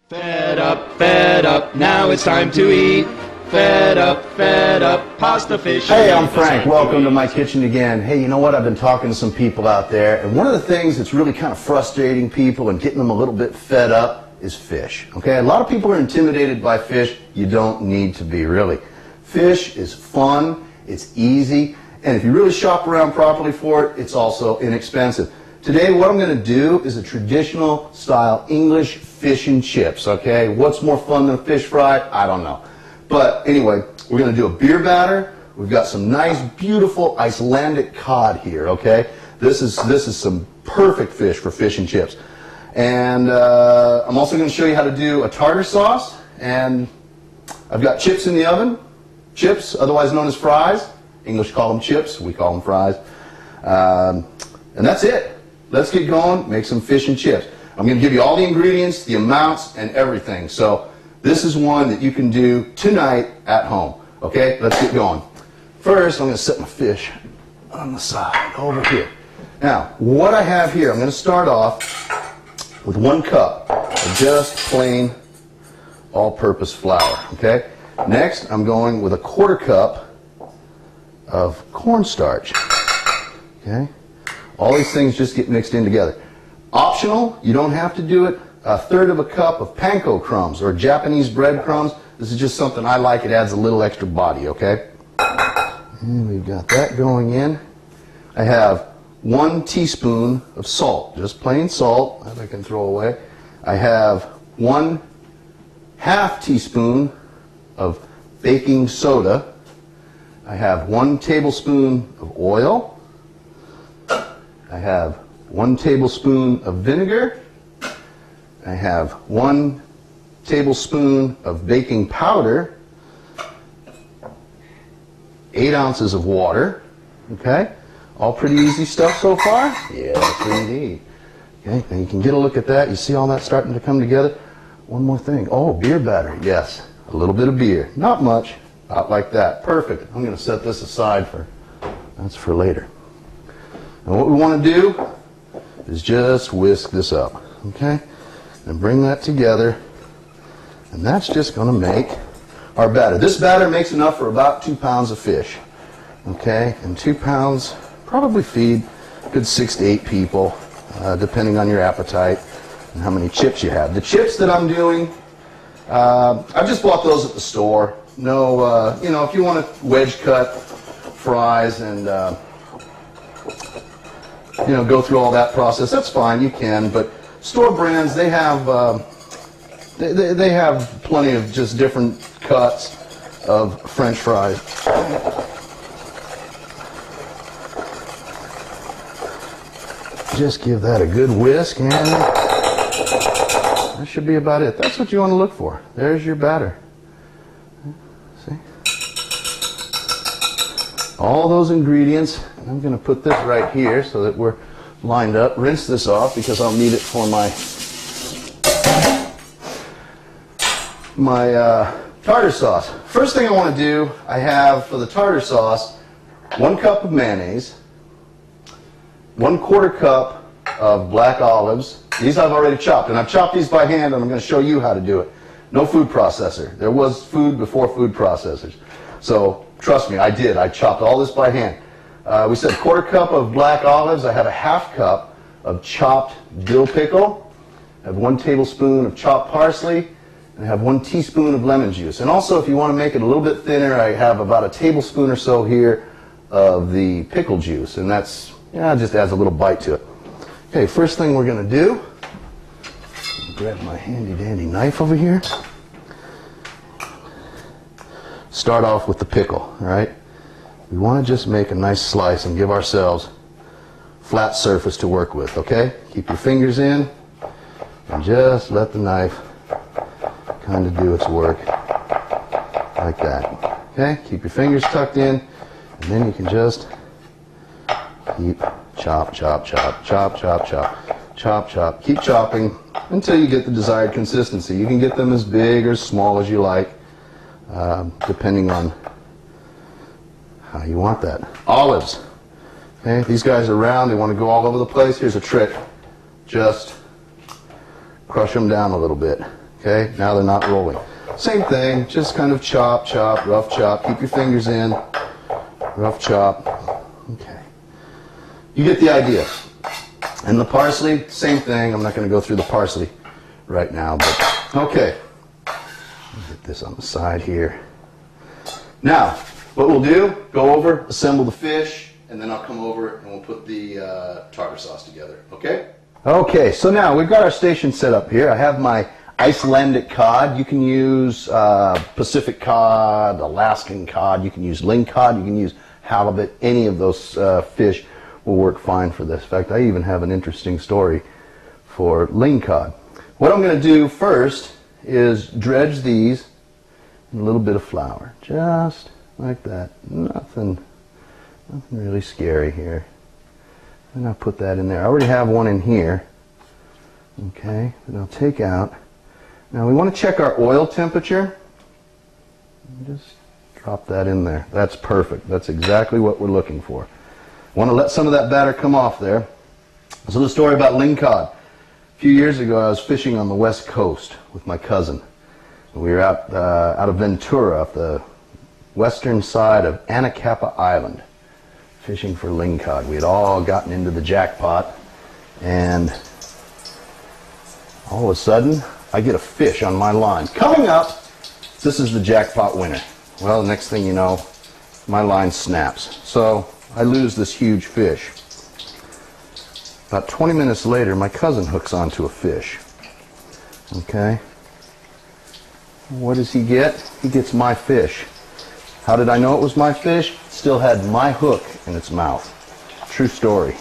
Fed up, now it's time to eat. Fed up, pasta, fish. Hey, I'm Frank. Welcome to my kitchen again. Hey, you know what? I've been talking to some people out there, and one of the things that's really kind of frustrating people and getting them a little bit fed up is fish. Okay? A lot of people are intimidated by fish. You don't need to be, really. Fish is fun, it's easy, and if you really shop around properly for it, it's also inexpensive. Today, what I'm going to do is a traditional style English fish and chips, okay? What's more fun than a fish fry? I don't know. But anyway, we're going to do a beer batter. We've got some nice, beautiful Icelandic cod here, okay? This is some perfect fish for fish and chips. And I'm also going to show you how to do a tartar sauce. And I've got chips in the oven. Chips, otherwise known as fries. English call them chips. We call them fries. And that's it. Let's get going, make some fish and chips. I'm going to give you all the ingredients, the amounts, and everything. So this is one that you can do tonight at home. Okay, let's get going. First, I'm going to set my fish on the side over here. Now, what I have here, I'm going to start off with 1 cup of just plain all-purpose flour. Okay. Next, I'm going with a 1/4 cup of cornstarch. Okay. All these things just get mixed in together. Optional, you don't have to do it. 1/3 cup of panko crumbs or Japanese bread crumbs. This is just something I like. It adds a little extra body, okay? And we've got that going in. I have 1 teaspoon of salt, just plain salt that I can throw away. I have 1/2 teaspoon of baking soda. I have 1 tablespoon of oil. I have 1 tablespoon of vinegar. I have 1 tablespoon of baking powder. 8 ounces of water. Okay? All pretty easy stuff so far? Yes, indeed. Okay, and you can get a look at that. You see all that starting to come together? One more thing. Oh, beer batter. Yes, a little bit of beer. Not much. About like that. Perfect. I'm going to set this aside that's for later. And what we want to do is just whisk this up, okay? And bring that together. And that's just going to make our batter. This batter makes enough for about 2 pounds of fish, okay? And 2 pounds probably feed a good 6 to 8 people, depending on your appetite and how many chips you have. The chips that I'm doing, I've just bought those at the store. No, you know, if you want to wedge cut fries and you know, go through all that process, that's fine, you can, but store brands, they have they have plenty of just different cuts of French fries. Just give that a good whisk, and that should be about it. That's what you want to look for. There's your batter. See? All those ingredients. I'm going to put this right here so that we're lined up. Rinse this off because I'll need it for my tartar sauce. First thing I want to do, I have for the tartar sauce 1 cup of mayonnaise, 1/4 cup of black olives. These I've already chopped, and I've chopped these by hand, and I'm going to show you how to do it. No food processor. There was food before food processors. So trust me, I did. I chopped all this by hand. We said 1/4 cup of black olives. I have a 1/2 cup of chopped dill pickle. I have 1 tablespoon of chopped parsley. And I have 1 teaspoon of lemon juice. And also, if you want to make it a little bit thinner, I have about a tablespoon or so here of the pickle juice. And that's, yeah, it just adds a little bite to it. Okay, first thing we're going to do, grab my handy dandy knife over here. Start off with the pickle, all right? We want to just make a nice slice and give ourselves flat surface to work with, okay? Keep your fingers in and just let the knife kind of do its work like that, okay? Keep your fingers tucked in, and then you can just keep chop, chop, chop, chop, chop, chop, chop, chop. Keep chopping until you get the desired consistency. You can get them as big or small as you like, depending on how you want that. Olives. Okay, these guys are round, they want to go all over the place. Here's a trick. Just crush them down a little bit. Okay, now they're not rolling. Same thing, just kind of chop, chop, rough chop. Keep your fingers in. Rough chop. Okay. You get the idea. And the parsley, same thing. I'm not going to go through the parsley right now, but okay. Get this on the side here. Now, what we'll do, go over, assemble the fish, and then I'll come over and we'll put the tartar sauce together, okay? Okay, so now we've got our station set up here. I have my Icelandic cod. You can use Pacific cod, Alaskan cod, you can use ling cod, you can use halibut. Any of those fish will work fine for this. In fact, I even have an interesting story for ling cod. What I'm going to do first is dredge these in a little bit of flour, just like that. Nothing really scary here. And I'll put that in there. I already have one in here. Okay, and I'll take out. Now we want to check our oil temperature. Just drop that in there. That's perfect. That's exactly what we're looking for. Want to let some of that batter come off there. So the story about ling cod. A few years ago I was fishing on the west coast with my cousin. We were out of Ventura, off the western side of Anacapa Island, fishing for ling cod. We had all gotten into the jackpot, and all of a sudden I get a fish on my line. Coming up, this is the jackpot winner. Well, the next thing you know, my line snaps. So I lose this huge fish. About 20 minutes later, my cousin hooks onto a fish. Okay. What does he get? He gets my fish. How did I know it was my fish? It still had my hook in its mouth. True story.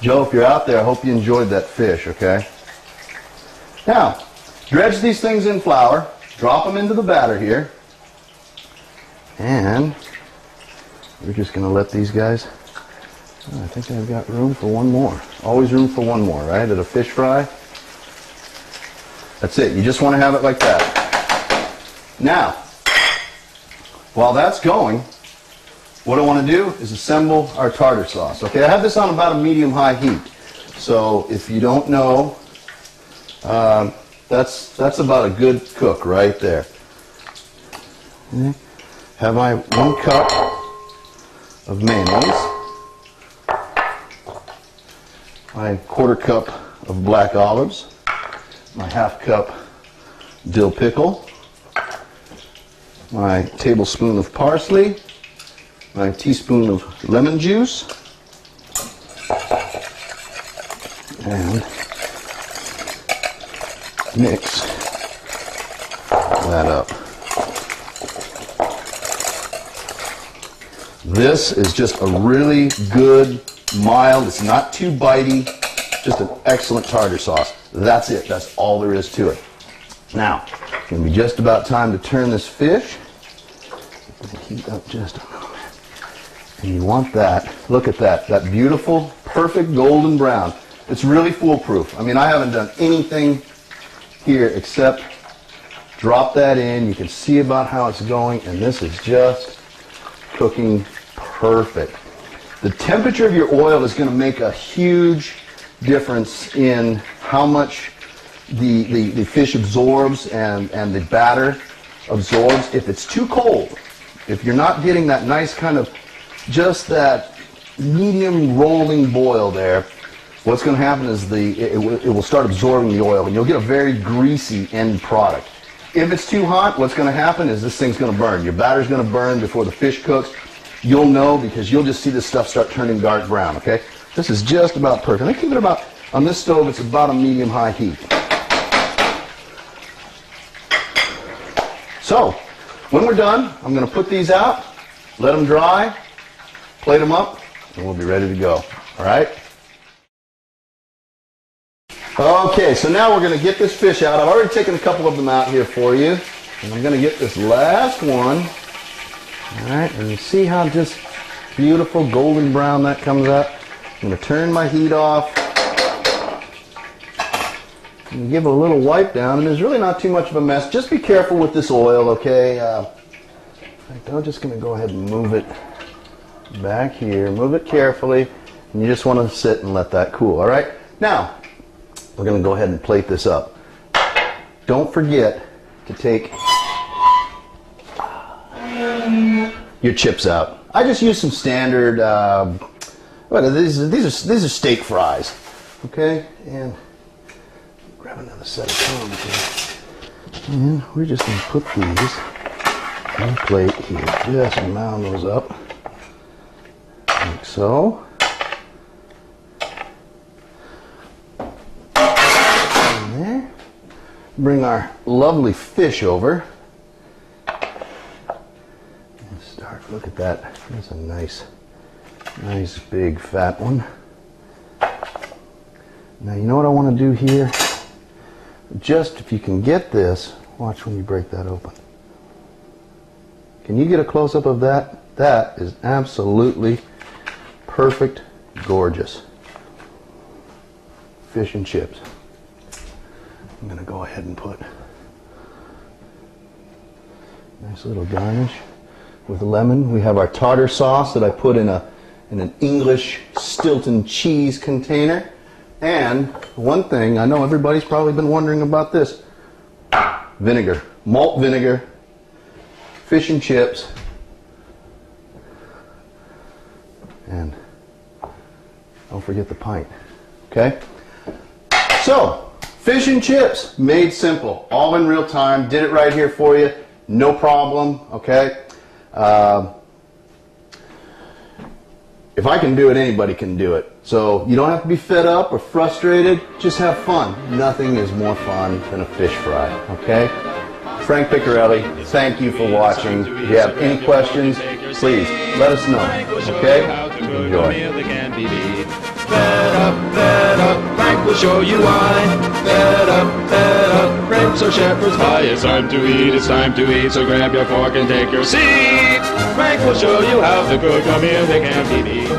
Joe, if you're out there, I hope you enjoyed that fish, okay? Now, dredge these things in flour, drop them into the batter here, and we're just going to let these guys, I think I've got room for one more. Always room for one more, right? At a fish fry. That's it. You just want to have it like that. Now, while that's going, what I want to do is assemble our tartar sauce. Okay, I have this on about a medium-high heat. So if you don't know, that's about a good cook right there. Okay. Have my 1 cup of mayonnaise, my 1/4 cup of black olives, my 1/2 cup dill pickle, my tablespoon of parsley, my teaspoon of lemon juice, and mix that up. This is just a really good, mild, it's not too bitey, just an excellent tartar sauce. That's it. That's all there is to it. Now, it's going to be just about time to turn this fish. Heat up just a little bit. And you want that. Look at that. That beautiful, perfect golden brown. It's really foolproof. I mean, I haven't done anything here except drop that in. You can see about how it's going, and this is just cooking perfect. The temperature of your oil is going to make a huge difference in how much the fish absorbs and the batter absorbs. If it's too cold, if you're not getting that nice kind of, just that medium rolling boil there, what's going to happen is it will start absorbing the oil, and you'll get a very greasy end product. If it's too hot, what's going to happen is this thing's going to burn. Your batter's going to burn before the fish cooks. You'll know because you'll just see this stuff start turning dark brown, okay? This is just about perfect. I keep it about, on this stove, it's about a medium-high heat. So, when we're done, I'm going to put these out, let them dry, plate them up, and we'll be ready to go. All right? Okay, so now we're going to get this fish out. I've already taken a couple of them out here for you. And I'm going to get this last one. All right, and you see how just beautiful golden brown that comes out? I'm going to turn my heat off. And give it a little wipe down, and there's really not too much of a mess. Just be careful with this oil, okay? In fact, I'm just going to go ahead and move it back here. Move it carefully, and you just want to sit and let that cool, all right? Now, we're going to go ahead and plate this up. don't forget to take your chips out. I just use some standard, these are steak fries, okay? And grab another set of tongs here. And we're just going to put these on the plate here. Just mound those up, like so. And there. Bring our lovely fish over. And start, look at that. That's a nice big fat one. Now you know what I want to do here? Just if you can get this, watch when you break that open. Can you get a close-up of that? That is absolutely perfect, gorgeous. Fish and chips. I'm going to go ahead and put a nice little garnish with lemon. We have our tartar sauce that I put in an English Stilton cheese container. And one thing, I know everybody's probably been wondering about this. Vinegar, malt vinegar, fish and chips, and don't forget the pint, okay? So, fish and chips, made simple, all in real time, did it right here for you, no problem, okay? If I can do it, anybody can do it. So you don't have to be fed up or frustrated, just have fun. Nothing is more fun than a fish fry, okay? Frank Piccarelli, thank you for watching. If you have any questions, please let us know, okay? Enjoy. Fed up, Frank will show you why. Fed up, Frank's our shepherd's pie. It's time to eat, so grab your fork and take your seat. Frank will show you how to cook a meal that can't be beat.